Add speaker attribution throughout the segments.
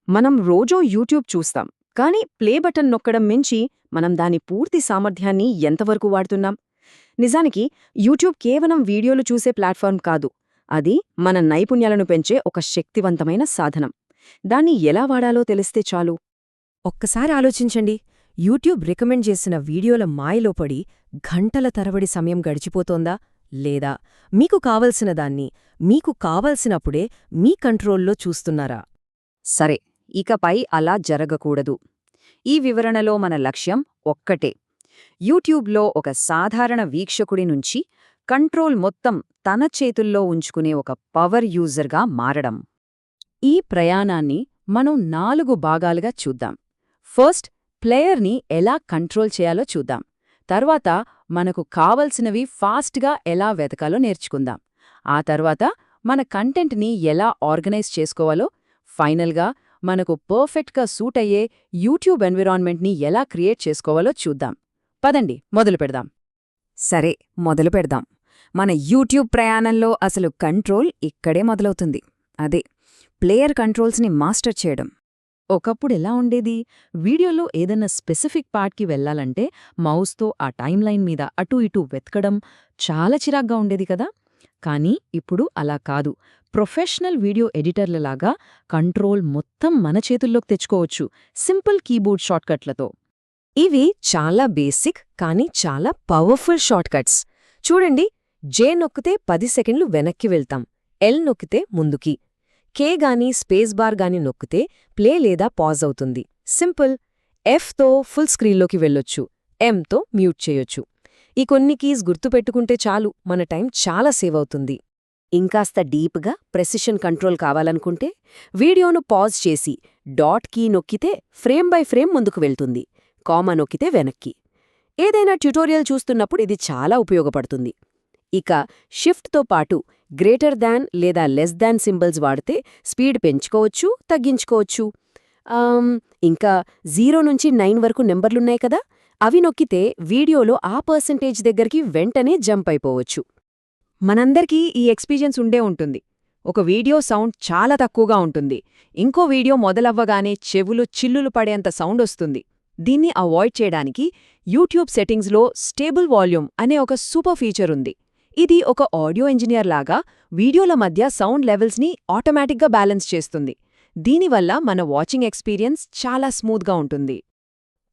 Speaker 1: మనం రోజూ యూట్యూబ్ చూస్తాం, కానీ ప్లే బటన్ నొక్కడం మించి మనం దాని పూర్తి సామర్థ్యాన్ని ఎంతవరకు వాడుతున్నాం? నిజానికి యూట్యూబ్ కేవలం వీడియోలు చూసే ప్లాట్ఫామ్ కాదు. అది మన నైపుణ్యాలను పెంచే ఒక శక్తివంతమైన సాధనం. దాన్ని ఎలా వాడాలో తెలిస్తే చాలు.
Speaker 2: ఒక్కసారి ఆలోచించండి. యూట్యూబ్ రికమెండ్ చేసిన వీడియోల మాయలో పడి గంటల తరబడి సమయం గడిచిపోతోందా? లేదా మీకు కావలసిన దాన్ని మీకు కావలసినప్పుడే మీ కంట్రోల్లో చూస్తున్నారా?
Speaker 1: సరే, ఇకపై అలా జరగకూడదు. ఈ వివరణలో మన లక్ష్యం ఒక్కటే: యూట్యూబ్లో ఒక సాధారణ వీక్షకుడి నుంచి కంట్రోల్ మొత్తం తన చేతుల్లో ఉంచుకునే ఒక పవర్ యూజర్గా మారడం. ఈ ప్రయాణాన్ని మనం 4 భాగాలుగా చూద్దాం. ఫస్ట్, ప్లేయర్ని ఎలా కంట్రోల్ చేయాలో చూద్దాం. తర్వాత మనకు కావలసినవి ఫాస్ట్గా ఎలా వెతకాలో నేర్చుకుందాం. ఆ తర్వాత మన కంటెంట్ని ఎలా ఆర్గనైజ్ చేసుకోవాలో, ఫైనల్గా మనకు పర్ఫెక్ట్గా సూట్ అయ్యే యూట్యూబ్ ఎన్విరాన్మెంట్ని ఎలా క్రియేట్ చేసుకోవాలో చూద్దాం. పదండి, మొదలు పెడదాం.
Speaker 2: సరే, మొదలు పెడదాం. మన యూట్యూబ్ ప్రయాణంలో అసలు కంట్రోల్ ఇక్కడే మొదలవుతుంది. అదే ప్లేయర్ కంట్రోల్స్ని మాస్టర్ చేయడం.
Speaker 1: ఒకప్పుడు ఎలా ఉండేది? వీడియోలో ఏదన్నా స్పెసిఫిక్ పార్ట్కి వెళ్లాలంటే మౌస్తో ఆ టైమ్లైన్ మీద అటూ ఇటూ వెతకడం చాలా చిరాగ్గా ఉండేది కదా. కానీ ఇప్పుడు అలా కాదు. ప్రొఫెషనల్ వీడియో ఎడిటర్లలాగా కంట్రోల్ మొత్తం మన చేతుల్లోకి తెచ్చుకోవచ్చు, సింపుల్ కీబోర్డ్ షార్ట్కట్లతో.
Speaker 2: ఇవి చాలా బేసిక్ కానీ చాలా పవర్ఫుల్ షార్ట్కట్స్. చూడండి, జే నొక్కితే 10 సెకండ్లు వెనక్కి వెళ్తాం, ఎల్ నొక్కితే ముందుకి, కే గాని స్పేస్ బార్ గాని నొక్కితే ప్లే లేదా పాజ్ అవుతుంది. సింపుల్. ఎఫ్తో ఫుల్ స్క్రీన్లోకి వెళ్ళొచ్చు, ఎంతో మ్యూట్ చేయొచ్చు. ఈ కొన్ని కీస్ గుర్తుపెట్టుకుంటే చాలు, మన టైం చాలా సేవ్ అవుతుంది. ఇంకాస్త డీప్గా ప్రెసిషన్ కంట్రోల్ కావాలనుకుంటే వీడియోను పాజ్ చేసి డాట్ కీ నొక్కితే ఫ్రేమ్ బై ఫ్రేమ్ ముందుకు వెళ్తుంది, కామా నొక్కితే వెనక్కి. ఏదైనా ట్యుటోరియల్ చూస్తున్నప్పుడు ఇది చాలా ఉపయోగపడుతుంది. ఇక షిఫ్ట్తో పాటు గ్రేటర్ దాన్ లేదా లెస్ దాన్ సింబల్స్ వాడితే స్పీడ్ పెంచుకోవచ్చు, తగ్గించుకోవచ్చు. ఇంకా 0 నుంచి 9 వరకు నెంబర్లున్నాయి కదా, అవి నొక్కితే వీడియోలో ఆ పర్సెంటేజ్ దగ్గరికి వెంటనే జంప్ అయిపోవచ్చు.
Speaker 1: మనందరికీ ఈ ఎక్స్పీరియన్స్ ఉండే ఉంటుంది. ఒక వీడియో సౌండ్ చాలా తక్కువగా ఉంటుంది, ఇంకో వీడియో మొదలవ్వగానే చెవులు చిల్లులు పడేంత సౌండ్ వస్తుంది. దీన్ని అవాయిడ్ చేయడానికి యూట్యూబ్ సెట్టింగ్స్లో స్టేబుల్ వాల్యూమ్ అనే ఒక సూపర్ ఫీచర్ ఉంది. ఇది ఒక ఆడియో ఇంజనీర్ లాగా వీడియోల మధ్య సౌండ్ లెవెల్స్ని ఆటోమేటిక్గా బ్యాలెన్స్ చేస్తుంది. దీనివల్ల మన వాచింగ్ ఎక్స్పీరియన్స్ చాలా స్మూత్గా ఉంటుంది.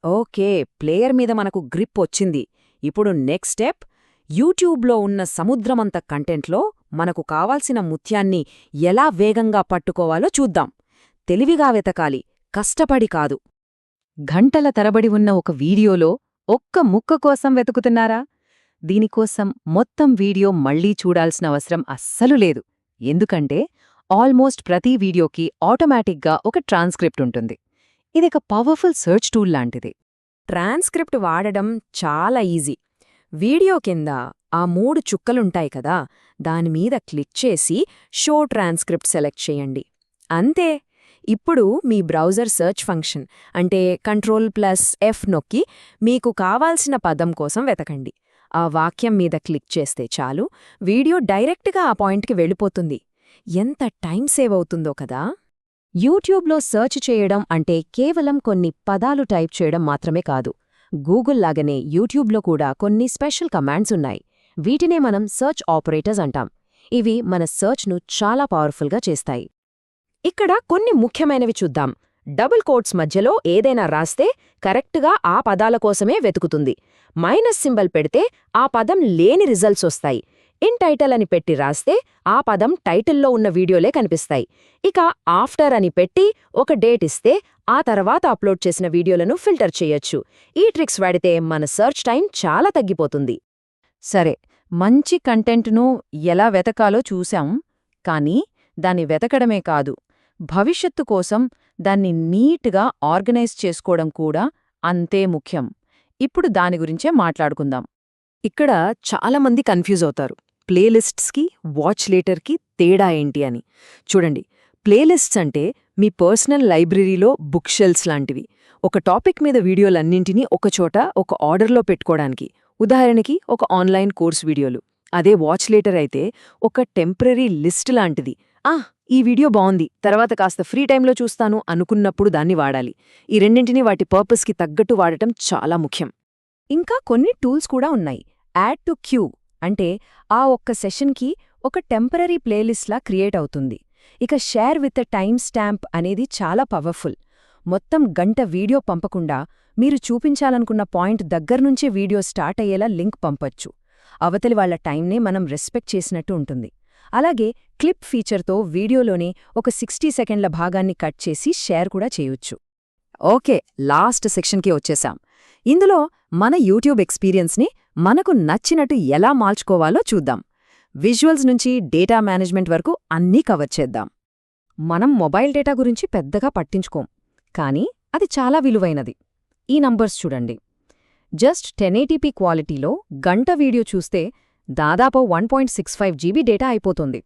Speaker 1: ఓకే, ప్లేయర్ మీద మనకు గ్రిప్ వచ్చింది. ఇప్పుడు నెక్స్ట్ స్టెప్, యూట్యూబ్లో ఉన్న సముద్రమంత కంటెంట్లో మనకు కావాల్సిన ముత్యాన్ని ఎలా వేగంగా పట్టుకోవాలో చూద్దాం. తెలివిగా వెతకాలి, కష్టపడి కాదు. గంటల తరబడి ఉన్న ఒక వీడియోలో ఒక్క ముక్క కోసం వెతుకుతున్నారా? దీనికోసం మొత్తం వీడియో మళ్లీ చూడాల్సిన అవసరం అస్సలు లేదు. ఎందుకంటే ఆల్మోస్ట్ ప్రతి వీడియోకి ఆటోమేటిక్గా ఒక ట్రాన్స్క్రిప్ట్ ఉంటుంది. ఇదొక పవర్ఫుల్ సెర్చ్ టూల్ లాంటిది.
Speaker 2: ట్రాన్స్క్రిప్ట్ వాడడం చాలా ఈజీ. వీడియో కింద ఆ 3 చుక్కలుంటాయి కదా, దానిమీద క్లిక్ చేసి షో ట్రాన్స్క్రిప్ట్ సెలెక్ట్ చేయండి. అంతే. ఇప్పుడు మీ బ్రౌజర్ సెర్చ్ ఫంక్షన్ అంటే Ctrl+F నొక్కి మీకు కావాల్సిన పదం కోసం వెతకండి. ఆ వాక్యం మీద క్లిక్ చేస్తే చాలు, వీడియో డైరెక్ట్గా ఆ పాయింట్కి వెళ్ళిపోతుంది. ఎంత టైం సేవ్ అవుతుందో కదా. యూట్యూబ్లో సెర్చ్ చేయడం అంటే కేవలం కొన్ని పదాలు టైప్ చేయడం మాత్రమే కాదు. గూగుల్ లాగానే యూట్యూబ్లో కూడా కొన్ని స్పెషల్ కమాండ్స్ ఉన్నాయి. వీటినే మనం సెర్చ్ ఆపరేటర్స్ అంటాం. ఇవి మన సెర్చ్ను చాలా పవర్ఫుల్గా చేస్తాయి. ఇక్కడ కొన్ని ముఖ్యమైనవి చూద్దాం. డబుల్ కోట్స్ మధ్యలో ఏదైనా రాస్తే కరెక్ట్గా ఆ పదాల కోసమే వెతుకుతుంది. మైనస్ సింబల్ పెడితే ఆ పదం లేని రిజల్ట్స్ వస్తాయి. ఇన్ టైటిల్ అని పెట్టి రాస్తే ఆ పదం టైటిల్లో ఉన్న వీడియోలే కనిపిస్తాయి. ఇక ఆఫ్టర్ అని పెట్టి ఒక డేట్ ఇస్తే ఆ తర్వాత అప్లోడ్ చేసిన వీడియోలను ఫిల్టర్ చేయొచ్చు. ఈ ట్రిక్స్ వాడితే మన సెర్చ్ టైం చాలా తగ్గిపోతుంది.
Speaker 1: సరే, మంచి కంటెంట్ను ఎలా వెతకాలో చూశాం. కానీ దాన్ని వెతకడమే కాదు, భవిష్యత్తు కోసం దాన్ని నీట్గా ఆర్గనైజ్ చేసుకోవడం కూడా అంతే ముఖ్యం. ఇప్పుడు దాని గురించే మాట్లాడుకుందాం.
Speaker 2: ఇక్కడ చాలామంది కన్ఫ్యూజ్ అవుతారు. ప్లేలిస్ట్స్కి, వాచ్ లేటర్కి తేడా ఏంటి అని. చూడండి, ప్లేలిస్ట్స్ అంటే మీ పర్సనల్ లైబ్రరీలో బుక్ షెల్ఫ్స్ లాంటివి. ఒక టాపిక్ మీద వీడియోలన్నింటినీ ఒకచోట ఒక ఆర్డర్లో పెట్టుకోవడానికి. ఉదాహరణకి ఒక ఆన్లైన్ కోర్స్ వీడియోలు. అదే వాచ్ లేటర్ అయితే ఒక టెంపరరీ లిస్ట్ లాంటిది. ఈ వీడియో బావుంది, తర్వాత కాస్త ఫ్రీ టైంలో చూస్తాను అనుకున్నప్పుడు దాన్ని వాడాలి. ఈ రెండింటినీ వాటి పర్పస్కి తగ్గట్టు వాడటం చాలా ముఖ్యం. ఇంకా కొన్ని టూల్స్ కూడా ఉన్నాయి. యాడ్ టు క్యూ అంటే ఆ ఒక్క సెషన్కి ఒక టెంపరరీ ప్లేలిస్ట్లా క్రియేట్ అవుతుంది. ఇక షేర్ విత్ టైమ్ స్టాంప్ అనేది చాలా పవర్ఫుల్. మొత్తం గంట వీడియో పంపకుండా మీరు చూపించాలనుకున్న పాయింట్ దగ్గర్నుంచే వీడియో స్టార్ట్ అయ్యేలా లింక్ పంపొచ్చు. అవతలి వాళ్ల టైంనే మనం రెస్పెక్ట్ చేసినట్టు ఉంటుంది. అలాగే క్లిప్ ఫీచర్తో వీడియోలోనే ఒక 60 సెకండ్ల భాగాన్ని కట్ చేసి షేర్ కూడా చేయొచ్చు. ఓకే, లాస్ట్ సెక్షన్కి వచ్చేశాం. ఇందులో మన యూట్యూబ్ ఎక్స్పీరియన్స్ని మనకు నచ్చినట్టు ఎలా మార్చుకోవాలో చూద్దాం. విజువల్స్ నుంచి డేటా మేనేజ్మెంట్ వరకు అన్నీ కవర్ చేద్దాం. మనం మొబైల్ డేటా గురించి పెద్దగా పట్టించుకోం, కానీ అది చాలా విలువైనది. ఈ నంబర్స్ చూడండి. జస్ట్ 1080p క్వాలిటీలో గంట వీడియో చూస్తే దాదాపు 1.65 GB డేటా అయిపోతుంది.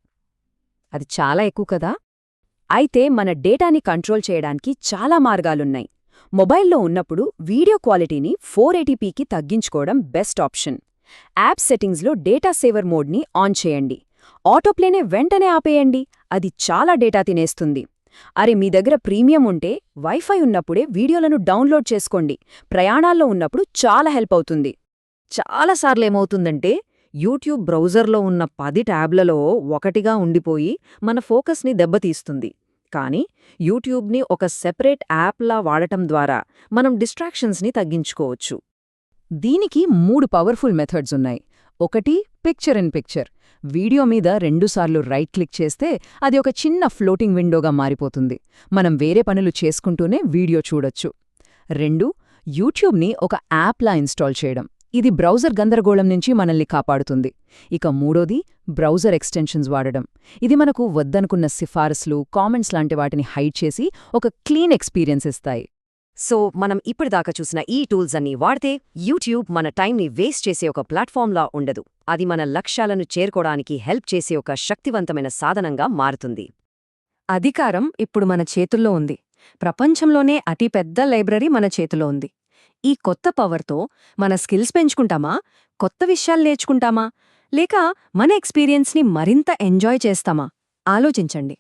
Speaker 2: అది చాలా ఎక్కువ కదా? అయితే మన డేటాని కంట్రోల్ చేయడానికి చాలా మార్గాలున్నాయి. మొబైల్లో ఉన్నప్పుడు వీడియో క్వాలిటీని 480pకి తగ్గించుకోవడం బెస్ట్ ఆప్షన్. యాప్ సెట్టింగ్స్లో డేటా సేవర్ మోడ్ని ఆన్ చేయండి. ఆటోప్లేనే వెంటనే ఆపేయండి, అది చాలా డేటా తినేస్తుంది. అరే, మీ దగ్గర ప్రీమియం ఉంటే వైఫై ఉన్నప్పుడే వీడియోలను డౌన్లోడ్ చేసుకోండి. ప్రయాణాల్లో ఉన్నప్పుడు చాలా హెల్ప్ అవుతుంది. చాలాసార్లేమవుతుందంటే యూట్యూబ్ బ్రౌజర్లో ఉన్న 10 ట్యాబ్లలో ఒకటిగా ఉండిపోయి మన ఫోకస్ని దెబ్బతీస్తుంది. కానీ యూట్యూబ్ని ఒక సెపరేట్ యాప్లా వాడటం ద్వారా మనం డిస్ట్రాక్షన్స్ని తగ్గించుకోవచ్చు. దీనికి 3 పవర్ఫుల్ మెథడ్స్ ఉన్నాయి. ఒకటి, పిక్చర్ ఇన్ పిక్చర్. వీడియో మీద 2 సార్లు రైట్ క్లిక్ చేస్తే అది ఒక చిన్న ఫ్లోటింగ్ విండోగా మారిపోతుంది. మనం వేరే పనులు చేసుకుంటూనే వీడియో చూడొచ్చు. 2, యూట్యూబ్ని ఒక యాప్లా ఇన్స్టాల్ చేయడం. ఇది బ్రౌజర్ గందరగోళం నుంచి మనల్ని కాపాడుతుంది. ఇక 3ది, బ్రౌజర్ ఎక్స్టెన్షన్స్ వాడడం. ఇది మనకు వద్దనుకున్న సిఫారసులు, కామెంట్స్ లాంటి వాటిని హైడ్ చేసి ఒక క్లీన్ ఎక్స్పీరియన్స్ ఇస్తాయి.
Speaker 1: సో మనం ఇప్పటిదాకా చూసిన ఈ టూల్స్ అన్నీ వాడితే యూట్యూబ్ మన టైంని వేస్ట్ చేసే ఒక ప్లాట్ఫామ్లా ఉండదు. అది మన లక్ష్యాలను చేరుకోవడానికి హెల్ప్ చేసే ఒక శక్తివంతమైన సాధనంగా మారుతుంది.
Speaker 2: అధికారం ఇప్పుడు మన చేతుల్లో ఉంది. ప్రపంచంలోనే అతిపెద్ద లైబ్రరీ మన చేతిలో ఉంది. ఈ కొత్త పవర్తో మన స్కిల్స్ పెంచుకుంటామా, కొత్త విషయాలు నేర్చుకుంటామా, లేక మన ఎక్స్పీరియన్స్ని మరింత ఎంజాయ్ చేస్తామా? ఆలోచించండి.